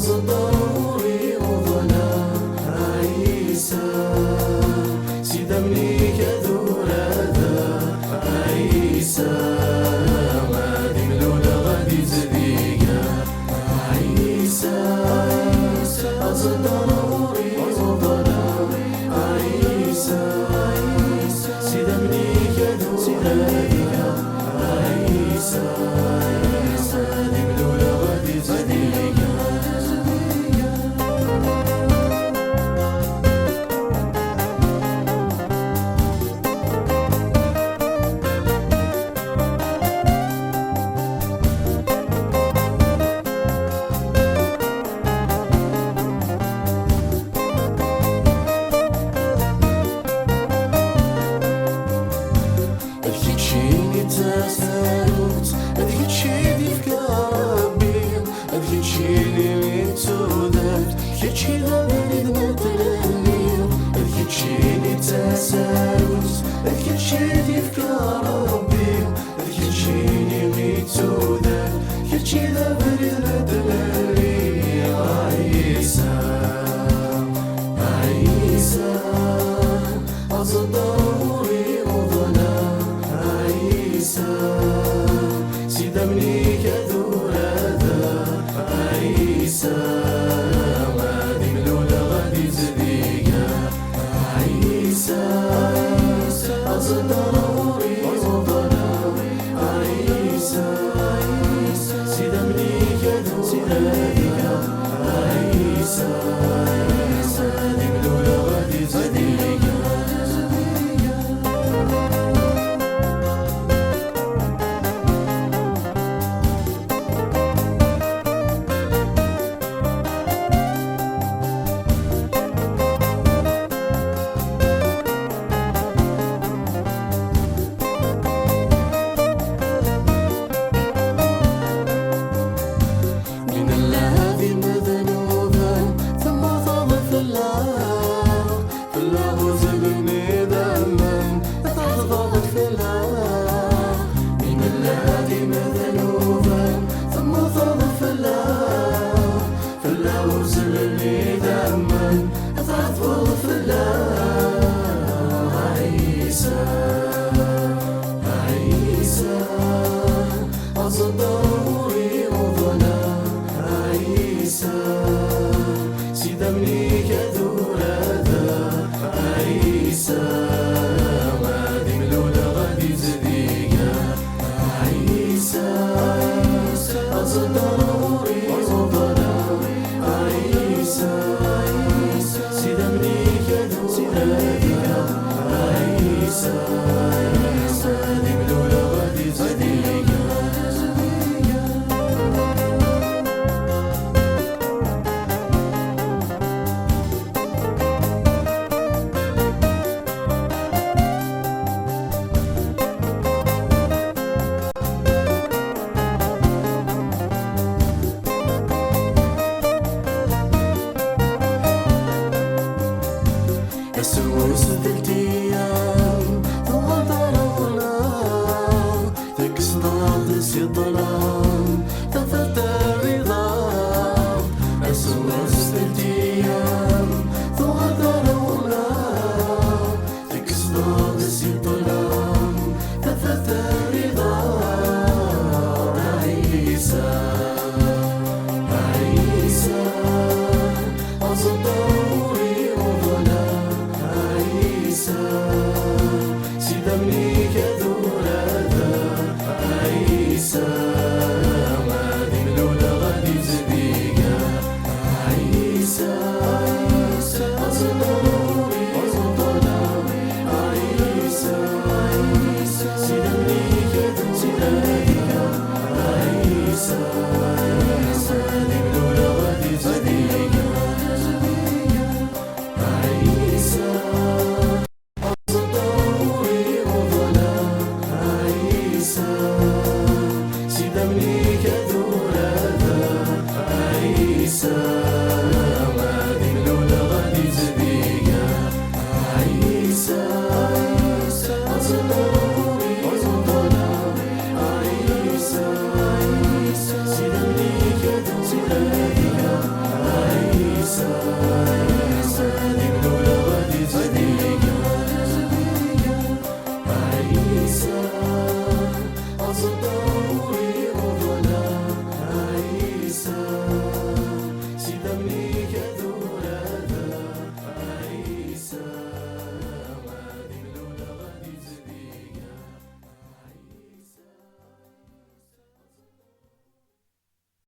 ضروري وظنا عيسى سيدا منيك ذور ذا عيسى غادي ملولة غادي زديقة عيسى ضروري وظنا عيسى سيدا منيك ذور ذا عيسى غادي ملولة غادي زديقة أدخل شيدي في كربي أدخل شيدي ميتودات أدخل شيدي غادي نتلني أدخل شيدي تسالوت أدخل شيدي في كربي أدخل شيدي ميتودات أدخل شيدي غادي نتلني عيسى عيسى ضروري وظنا عيسى سيدا منيك ذور ذا عيسى غادي ملولة غادي زديقة عيسى ضروري وظنا عيسى سيدا منيك ذور ذا عيسى غادي ملولة غادي زديقة ضروري وظنا عيسى سيدا منيك ذور ذا عيسى غادي ملولة غادي زديقة عيسى ضروري وظنا عيسى سيدا منيك ذور ذا عيسى غادي ملولة غادي زديقة السوس ذلتيام ثواب رونا تكسر ضسي الظلام تفت الرضا السوس ذلتيام ثواب رونا تكسر ضسي الظلام تفت الرضا عيسى عيسى ضروري وظنا سيدا منيك ذور ذا عيسى غادي ملولة غادي زديقة عيسى ضروري وظنا عيسى سيدا منيك ذور ذا عيسى غادي ملولة غادي زديقة